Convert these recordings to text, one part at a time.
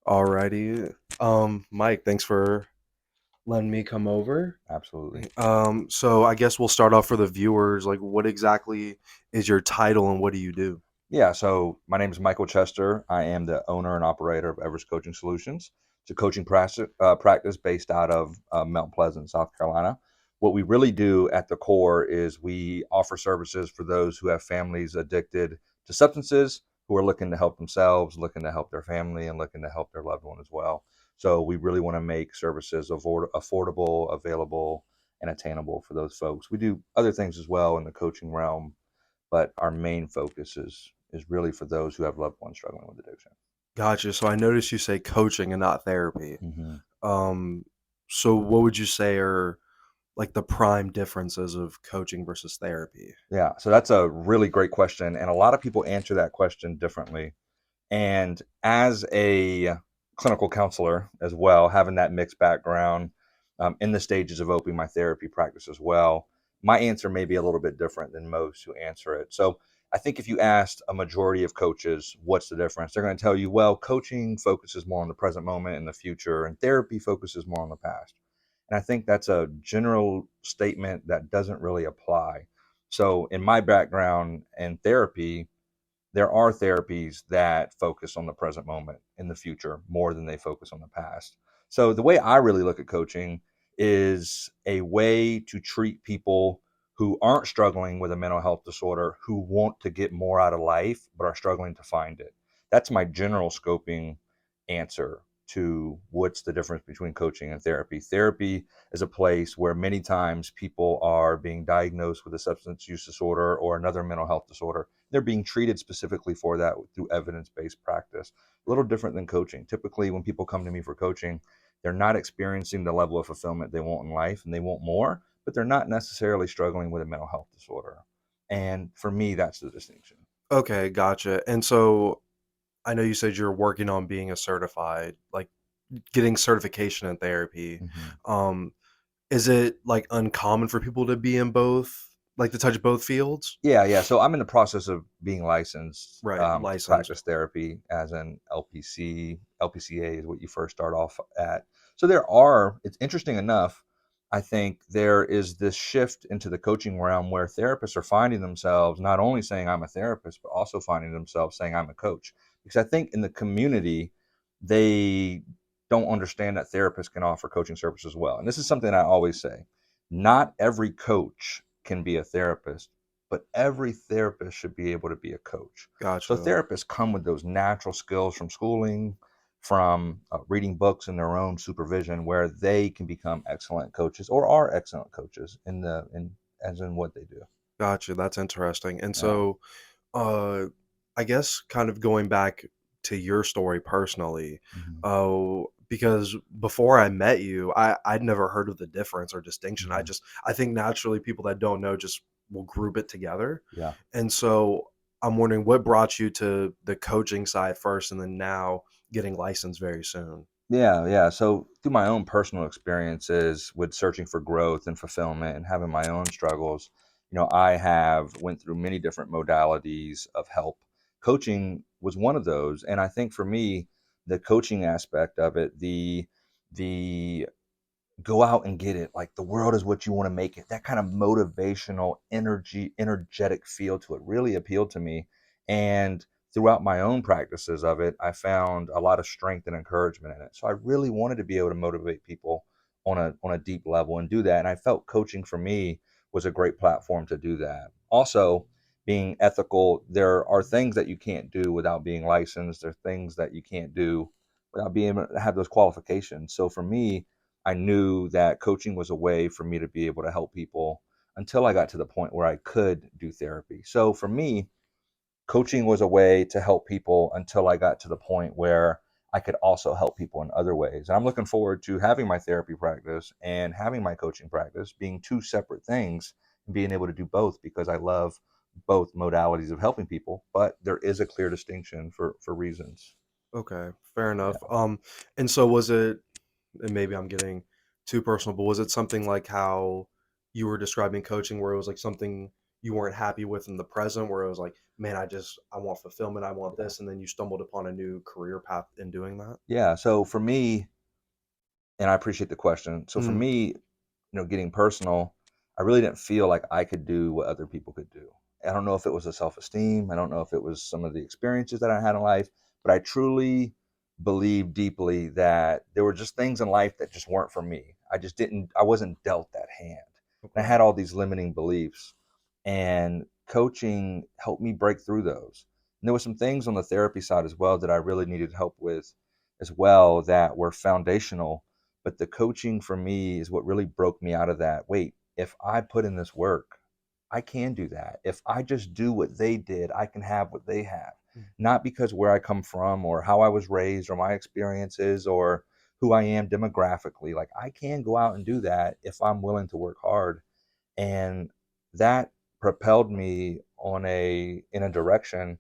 Alrighty. Mike, thanks for letting me come over. Absolutely. So I guess we'll start off for the viewers. Like, what exactly is your title and what do you do? Yeah, so my name is Michael Chester. I am the owner and operator of Everest Coaching Solutions. It's a coaching practice based out of Mount Pleasant, South Carolina. What we really do at the core is we offer services for those who have families addicted to substances, who are looking to help themselves, looking to help their family, and looking to help their loved one as well. So we really want to make services affordable, available, and attainable for those folks. We do other things as well in the coaching realm, but our main focus is really for those who have loved ones struggling with addiction. Gotcha. So I noticed you say coaching and not therapy. hmm Um, so what would you say are like the prime differences of coaching versus therapy? Yeah, so that's a really great question, and a lot of people answer that question differently. And as a clinical counselor as well, having that mixed background in the stages of opening my therapy practice as well, my answer may be a little bit different than most who answer it. So I think if you asked a majority of coaches what's the difference, they're going to tell you, well, coaching focuses more on the present moment and the future, and therapy focuses more on the past. And I think that's a general statement that doesn't really apply. So in my background in therapy, there are therapies that focus on the present moment in the future more than they focus on the past. So the way I really look at coaching is a way to treat people who aren't struggling with a mental health disorder, who want to get more out of life but are struggling to find it. That's my general scoping answer to what's the difference between coaching and therapy. Therapy is a place where many times people are being diagnosed with a substance use disorder or another mental health disorder. They're being treated specifically for that through evidence-based practice. A little different than coaching. Typically, when people come to me for coaching, they're not experiencing the level of fulfillment they want in life and they want more, but they're not necessarily struggling with a mental health disorder. And for me, that's the distinction. Okay, gotcha. And so I know you said you're working on being a certified, like getting certification in therapy. Mhm. Um, Is it, like, uncommon for people to be in both like, to touch both fields? Yeah. So I'm in the process of being licensed Right, to licensed. practice therapy as an LPC. LPCA is what you first start off at. So it's interesting enough, I think there is this shift into the coaching realm where therapists are finding themselves not only saying I'm a therapist, but also finding themselves saying I'm a coach. Because I think in the community, they don't understand that therapists can offer coaching services as well. And this is something I always say, not every coach can be a therapist, but every therapist should be able to be a coach. So Gotcha. therapists come with those natural skills from schooling, from reading books in their own supervision, where they can become excellent coaches or are excellent coaches in as in what they do. Gotcha, that's interesting, and Yeah. so, uh, I guess kind of going back to your story personally, hmm because before I met you, I'd never heard of the difference or distinction. hmm I think naturally people that don't know just will group it together, Yeah. and so I'm wondering what brought you to the coaching side first and then now getting licensed very soon? Yeah. So through my own personal experiences with searching for growth and fulfillment and having my own struggles, I have went through many different modalities of help. Coaching was one of those, and I think for me, the coaching aspect of it, the go out and get it, like the world is what you want to make it, that kind of motivational energetic feel to it really appealed to me. And throughout my own practices of it, I found a lot of strength and encouragement in it. So I really wanted to be able to motivate people on a deep level and do that, and I felt coaching for me was a great platform to do that. Also, being ethical, there are things that you can't do without being licensed. There are things that you can't do without being able to have those qualifications. So for me, I knew that coaching was a way for me to be able to help people until I got to the point where I could do therapy. So for me, coaching was a way to help people until I got to the point where I could also help people in other ways. And I'm looking forward to having my therapy practice and having my coaching practice being two separate things and being able to do both because I love both modalities of helping people, but there is a clear distinction for reasons. Okay, fair enough. Yeah. And so was it, and maybe I'm getting too personal, but was it something like how you were describing coaching where it was like something you weren't happy with in the present, where it was like, man, I want fulfillment, I want Yeah. this, and then you stumbled upon a new career path in doing that? Yeah. So for me, and I appreciate the question. So for Mm, me, getting personal, I really didn't feel like I could do what other people could do. I don't know if it was a self-esteem. I don't know if it was some of the experiences that I had in life, but I truly believe deeply that there were just things in life that just weren't for me. I wasn't dealt that hand. And I okay. had all these limiting beliefs, and coaching helped me break through those. And there were some things on the therapy side as well that I really needed help with as well that were foundational, but the coaching for me is what really broke me out of that. Wait, if I put in this work, I can do that. If I just do what they did, I can have what they have. Mm. Not because where I come from or how I was raised or my experiences or who I am demographically. Like I can go out and do that if I'm willing to work hard. And that propelled me in a direction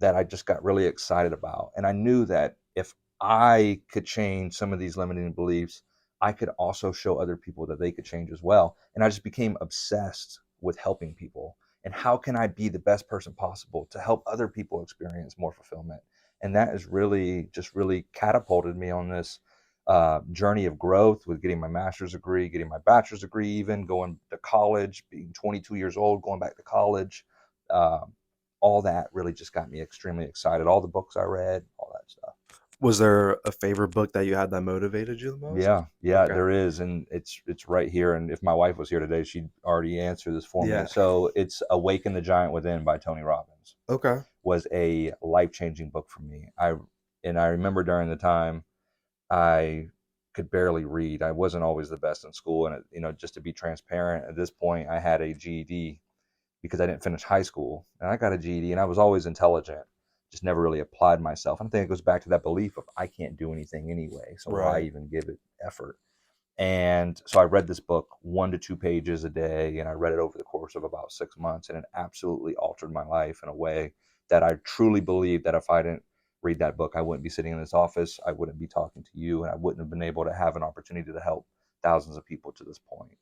that I just got really excited about. And I knew that if I could change some of these limiting beliefs, I could also show other people that they could change as well. And I just became obsessed with helping people. And how can I be the best person possible to help other people experience more fulfillment? And that has really catapulted me on this journey of growth with getting my master's degree, getting my bachelor's degree, even going to college, being 22 years old, going back to college. Um, all that really just got me extremely excited. All the books I read, all that stuff. Was there a favorite book that you had that motivated you the most? Yeah, yeah, Okay. there is, and it's right here. And if my wife was here today, she'd already answer this for me. Yeah. So it's "Awaken the Giant Within" by Tony Robbins. Okay. Was a life changing book for me. I remember during the time I could barely read. I wasn't always the best in school, and just to be transparent, at this point, I had a GED because I didn't finish high school. And I got a GED and I was always intelligent, just never really applied myself. And I think it goes back to that belief of I can't do anything anyway. So why Right. even give it effort? And so I read this book 1 to 2 pages a day, and I read it over the course of about 6 months, and it absolutely altered my life in a way that I truly believe that if I didn't read that book, I wouldn't be sitting in this office, I wouldn't be talking to you, and I wouldn't have been able to have an opportunity to help thousands of people to this point.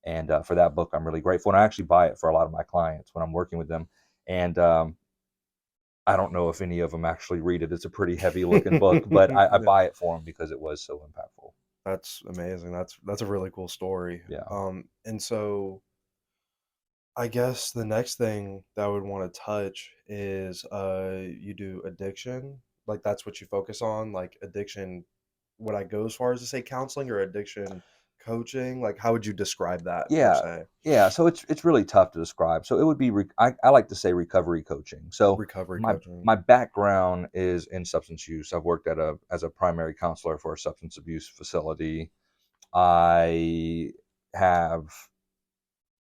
And for that book, I'm really grateful, and I actually buy it for a lot of my clients when I'm working with them. And I don't know if any of them actually read it. It's a pretty heavy looking book, but I Yeah. buy it for them because it was so impactful. That's amazing. That's a really cool story. Yeah. And so I guess the next thing that I would want to touch is you do addiction. Like that's what you focus on, like addiction. Would I go as far as to say counseling or addiction coaching? Like how would you describe that per Yeah, se? yeah. So it's really tough to describe. So it would be I like to say recovery coaching. So Recovery my coaching. my background is in substance use. I've worked as a primary counselor for a substance abuse facility. I have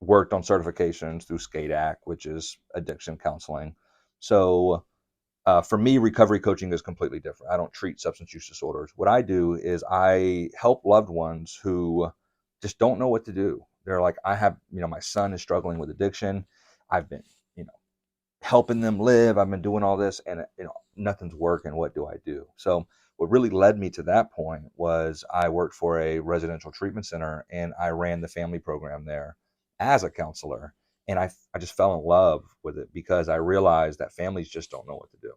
worked on certifications through SCADAC, which is addiction counseling. So for me, recovery coaching is completely different. I don't treat substance use disorders. What I do is I help loved ones who just don't know what to do. They're like, my son is struggling with addiction. I've been, you know, helping them live. I've been doing all this and, nothing's working. What do I do? So, what really led me to that point was I worked for a residential treatment center and I ran the family program there as a counselor. And I just fell in love with it because I realized that families just don't know what to do.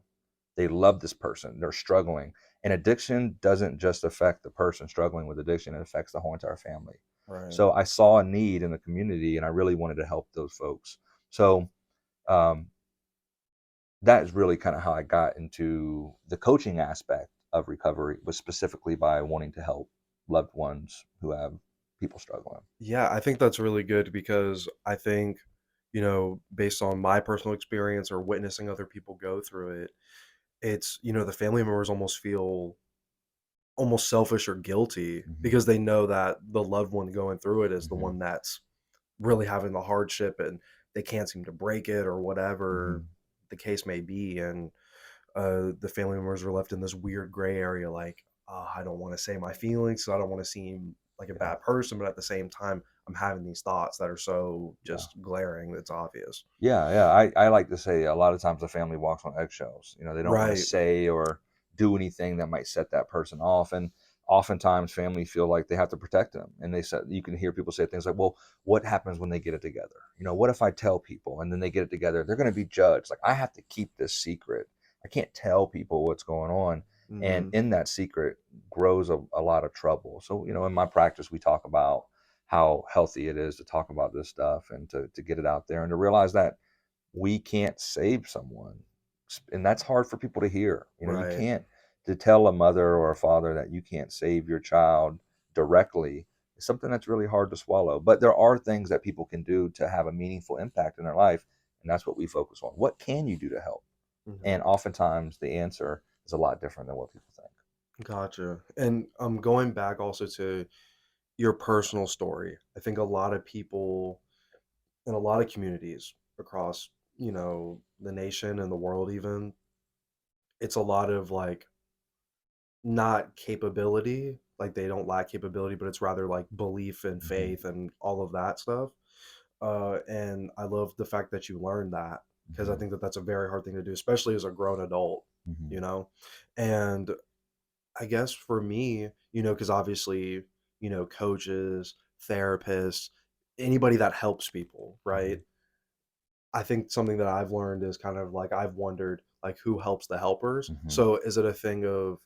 They love this person, they're struggling. And addiction doesn't just affect the person struggling with addiction, it affects the whole entire family. Right. So I saw a need in the community and I really wanted to help those folks. So um, that is really kind of how I got into the coaching aspect of recovery, was specifically by wanting to help loved ones who have people struggling. Yeah, I think that's really good because I think, based on my personal experience or witnessing other people go through it, it's, the family members almost feel almost selfish or guilty Hmm. because they know that the loved one going through it is the Hmm. one that's really having the hardship and they can't seem to break it or whatever Hmm. the case may be. And the family members are left in this weird gray area like, I don't want to say my feelings, so I don't want to seem like a Yeah, bad person, but at the same time, I'm having these thoughts that are so yeah. just glaring that's obvious. Yeah, yeah. I like to say a lot of times the family walks on eggshells. They don't want to Right. say or do anything that might set that person off. And oftentimes families feel like they have to protect them, and they said you can hear people say things like, well, what happens when they get it together? What if I tell people and then they get it together? They're going to be judged. Like, I have to keep this secret. I can't tell people what's going on. And Mm-hmm. in that secret grows a lot of trouble. So, in my practice, we talk about how healthy it is to talk about this stuff and to get it out there and to realize that we can't save someone. And that's hard for people to hear. You Right. can't, to tell a mother or a father that you can't save your child directly is something that's really hard to swallow. But there are things that people can do to have a meaningful impact in their life. And that's what we focus on. What can you do to help? And Mm-hmm. oftentimes the answer is a lot different than what people think. Gotcha. And going back also to your personal story. I think a lot of people in a lot of communities across, the nation and the world even, it's a lot of like not capability, like they don't lack capability, but it's rather like belief and Hmm. faith and all of that stuff. And I love the fact that you learned that because I Hmm. think that that's a very hard thing to do, especially as a grown adult, Hmm. you know? And I guess for me, because obviously, coaches, therapists, anybody that helps people, right? Hmm. I think something that I've learned is kind of like I've wondered like who helps the helpers. Hmm. So is it a thing of,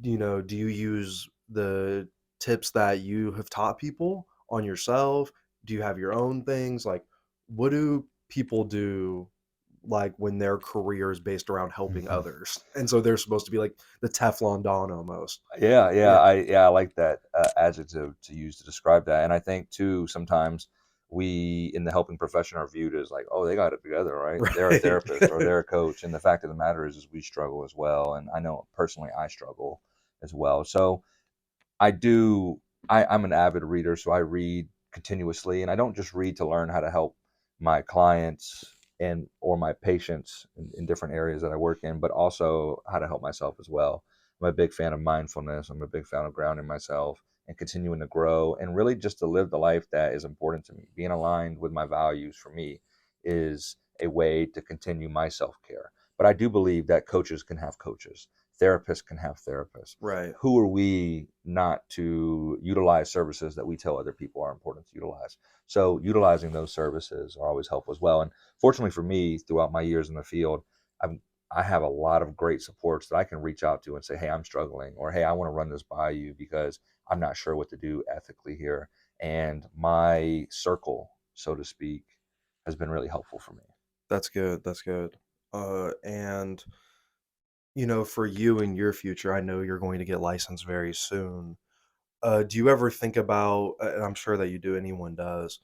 do you use the tips that you have taught people on yourself? Do you have your own things? Like what do people do like when their career is based around helping Hmm. others? And so they're supposed to be like the Teflon Don almost. Yeah, yeah, Yeah. I like that adjective to use to describe that. And I think too, sometimes we in the helping profession are viewed as like, oh, they got it together, right? They're a Right. therapist or they're a coach. And the fact of the matter is we struggle as well. And I know personally I struggle as well. So I do. I'm an avid reader, so I read continuously, and I don't just read to learn how to help my clients and or my patients in different areas that I work in, but also how to help myself as well. I'm a big fan of mindfulness. I'm a big fan of grounding myself and continuing to grow and really just to live the life that is important to me. Being aligned with my values for me is a way to continue my self care. But I do believe that coaches can have coaches, therapists can have therapists. Right. Who are we not to utilize services that we tell other people are important to utilize? So utilizing those services are always helpful as well. And fortunately for me, throughout my years in the field, I'm I have a lot of great supports that I can reach out to and say, hey, I'm struggling, or hey, I want to run this by you because I'm not sure what to do ethically here. And my circle, so to speak, has been really helpful for me. That's good. That's good. And for you in your future, I know you're going to get licensed very soon. Do you ever think about, and I'm sure that you do, anyone does,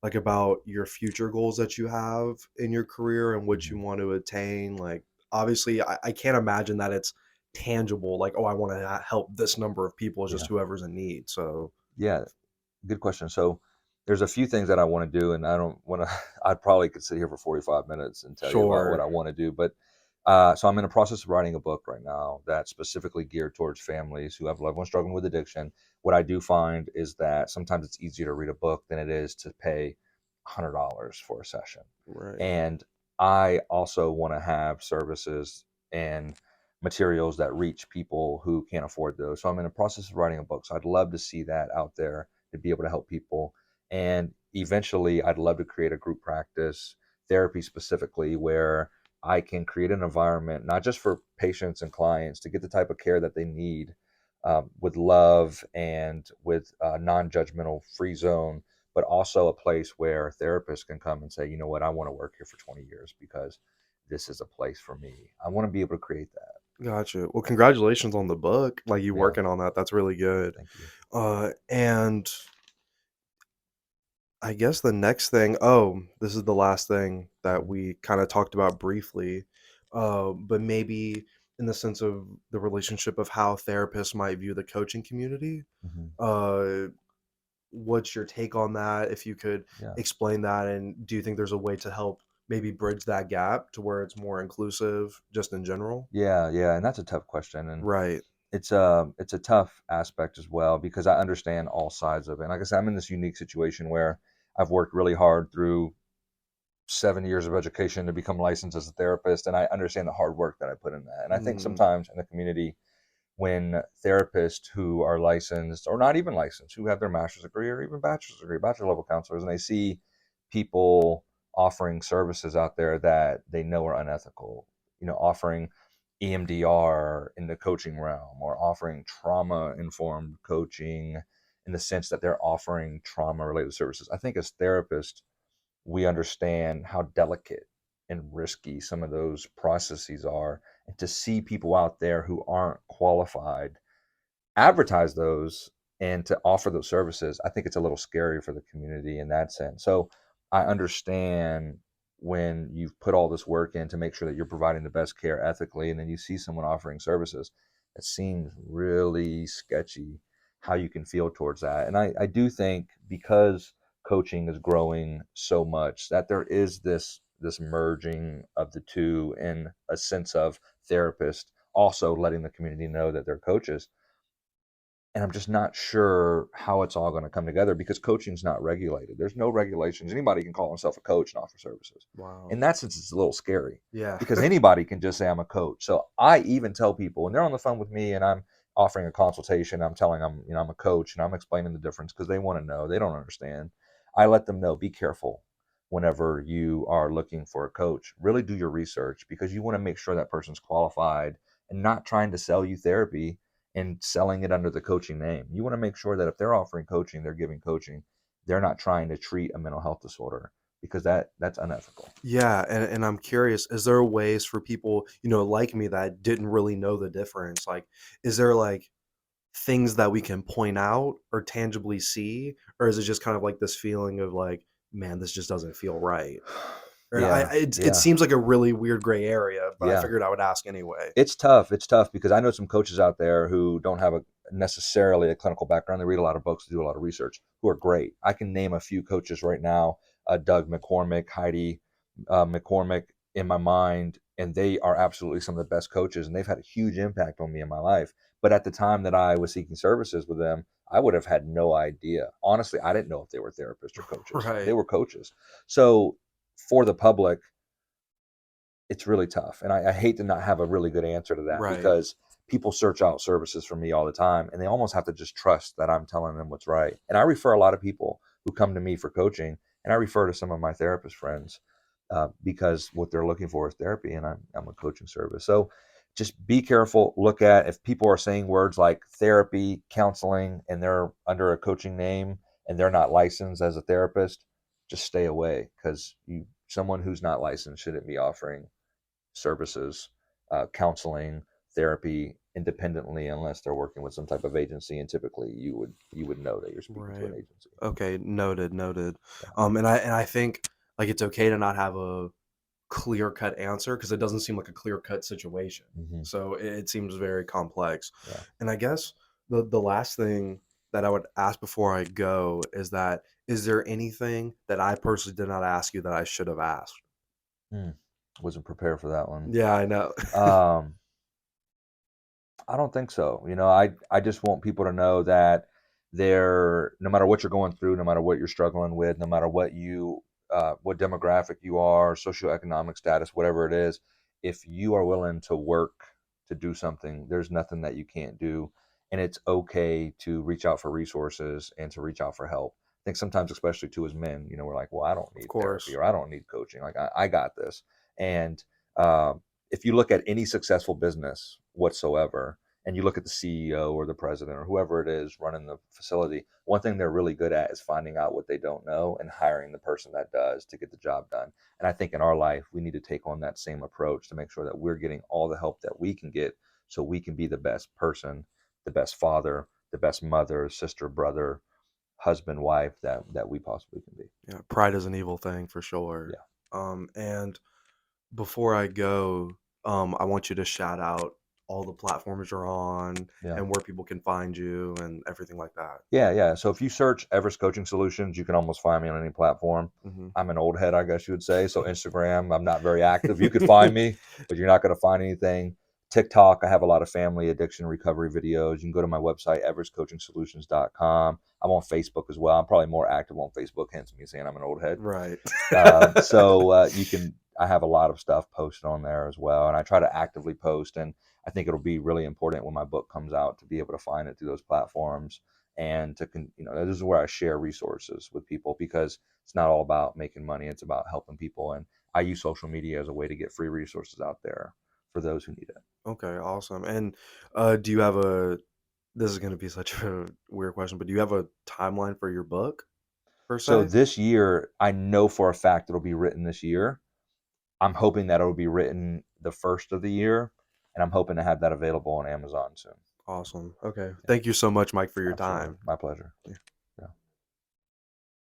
like about your future goals that you have in your career and what you Mhm. want to attain? Like, obviously, I can't imagine that it's tangible, like, oh, I want to help this number of people, it's just Yeah. whoever's in need. So, Yeah. Good question. So there's a few things that I want to do, and I don't want to. I probably could sit here for 45 minutes and tell you about what sure. I want to do, but so I'm in the process of writing a book right now that's specifically geared towards families who have loved ones struggling with addiction. What I do find is that sometimes it's easier to read a book than it is to pay $100 for a session. Right. And I also want to have services and materials that reach people who can't afford those. So I'm in the process of writing a book. So I'd love to see that out there to be able to help people. And eventually, I'd love to create a group practice, therapy specifically, where I can create an environment, not just for patients and clients to get the type of care that they need with love and with non judgmental free zone, but also a place where therapists can come and say, you know what, I want to work here for 20 years because this is a place for me. I want to be able to create that. Gotcha. Well, congratulations on the book. Like you Yeah, working on that. That's really good. thank you. And I guess the next thing, oh, this is the last thing that Hmm. we kind of talked about briefly, but maybe in the sense of the relationship of how therapists might view the coaching community. Hmm. Uh, what's your take on that? If you could Yeah. explain that, and do you think there's a way to help maybe bridge that gap to where it's more inclusive, just in general? Yeah, yeah, and that's a tough question, and Right. it's a tough aspect as well because I understand all sides of it. And like I said, I'm in this unique situation where I've worked really hard through 7 years of education to become licensed as a therapist, and I understand the hard work that I put in that. And I think Mm, sometimes in the community when therapists who are licensed or not even licensed, who have their master's degree or even bachelor's degree, bachelor level counselors, and they see people offering services out there that they know are unethical, offering EMDR in the coaching realm or offering trauma informed coaching in the sense that they're offering trauma related services. I think as therapists, we understand how delicate and risky some of those processes are. And to see people out there who aren't qualified advertise those and to offer those services, I think it's a little scary for the community in that sense. So I understand when you've put all this work in to make sure that you're providing the best care ethically, and then you see someone offering services, it seems really sketchy how you can feel towards that. And I do think because coaching is growing so much that there is this merging of the two in a sense of therapists also letting the community know that they're coaches, and I'm just not sure how it's all going to come together because coaching's not regulated. There's no regulations. Anybody can call himself a coach and offer services. In Wow. that sense, it's a little scary Yeah. because anybody can just say I'm a coach. So I even tell people when they're on the phone with me and I'm offering a consultation, I'm telling them, I'm a coach and I'm explaining the difference because they want to know. They don't understand. I let them know, be careful whenever you are looking for a coach. Really do your research because you want to make sure that person's qualified and not trying to sell you therapy and selling it under the coaching name. You want to make sure that if they're offering coaching, they're giving coaching. They're not trying to treat a mental health disorder because that's unethical. Yeah, and I'm curious, is there ways for people, like me that didn't really know the difference? Like, is there like things that we can point out or tangibly see, or is it just kind of like this feeling of like, man, this just doesn't feel right? Or Yeah, it yeah, seems like a really weird gray area, but I yeah. figured I would ask anyway. It's tough. It's tough because I know some coaches out there who don't have a necessarily a clinical background. They read a lot of books, do a lot of research, who are great. I can name a few coaches right now: Doug McCormick, Heidi McCormick, in my mind, and they are absolutely some of the best coaches, and they've had a huge impact on me in my life. But at the time that I was seeking services with them, I would have had no idea. Honestly, I didn't know if they were therapists or coaches. They Right, were coaches. So for the public, it's really tough. And I hate to not have a really good answer to that right. because people search out services from me all the time and they almost have to just trust that I'm telling them what's right. And I refer a lot of people who come to me for coaching, and I refer to some of my therapist friends because what they're looking for is therapy, and I'm a coaching service. So just be careful. Look at if people are saying words like therapy, counseling, and they're under a coaching name and they're not licensed as a therapist, just stay away because someone who's not licensed shouldn't be offering services, counseling, therapy independently unless they're working with some type of agency. And typically, you would know that you're speaking to Right. an agency. Okay, noted, noted. Yeah. And I think like it's okay to not have a clear cut answer because it doesn't seem like a clear cut situation. Hmm. So it seems very complex. Yeah. And I guess the last thing that I would ask before I go is that is there anything that I personally did not ask you that I should have asked? Hmm. Wasn't prepared for that one. Yeah, I know. Um, I don't think so. I just want people to know that they're no matter what you're going through, no matter what you're struggling with, no matter what demographic you are, socioeconomic status, whatever it is, if you are willing to work to do something, there's nothing that you can't do, and it's okay to reach out for resources and to reach out for help. I think sometimes, especially too, as men, we're like, well, I don't Of need therapy course. or I don't need coaching. Like I got this, and um, if you look at any successful business whatsoever, and you look at the CEO or the president or whoever it is running the facility, one thing they're really good at is finding out what they don't know and hiring the person that does to get the job done. And I think in our life, we need to take on that same approach to make sure that we're getting all the help that we can get so we can be the best person, the best father, the best mother, sister, brother, husband, wife that we possibly can be. Yeah, pride is an evil thing for sure. Yeah. And before I go, I want you to shout out all the platforms you're on Yeah. and where people can find you and everything like that. Yeah, yeah. So if you search Everest Coaching Solutions, you can almost find me on any platform. Mhm. I'm an old head, I guess you would say. So Instagram, I'm not very active. You could find me, but you're not going to find anything. TikTok, I have a lot of family addiction recovery videos. You can go to my website, everestcoachingsolutions.com. I'm on Facebook as well. I'm probably more active on Facebook, hence me saying I'm an old head. Right. You can. I have a lot of stuff posted on there as well, and I try to actively post. And I think it'll be really important when my book comes out to be able to find it through those platforms, and this is where I share resources with people, because it's not all about making money, it's about helping people. And I use social media as a way to get free resources out there for those who need it. Okay, awesome. And do you have a this is going to be such a weird question, but do you have a timeline for your book per So se? this year, I know for a fact it'll be written this year. I'm hoping that it'll be written the first of the year, and I'm hoping to have that available on Amazon soon. Awesome. Okay. Yeah, Thank you so much, Mike, for your absolutely. time. My pleasure. Yeah.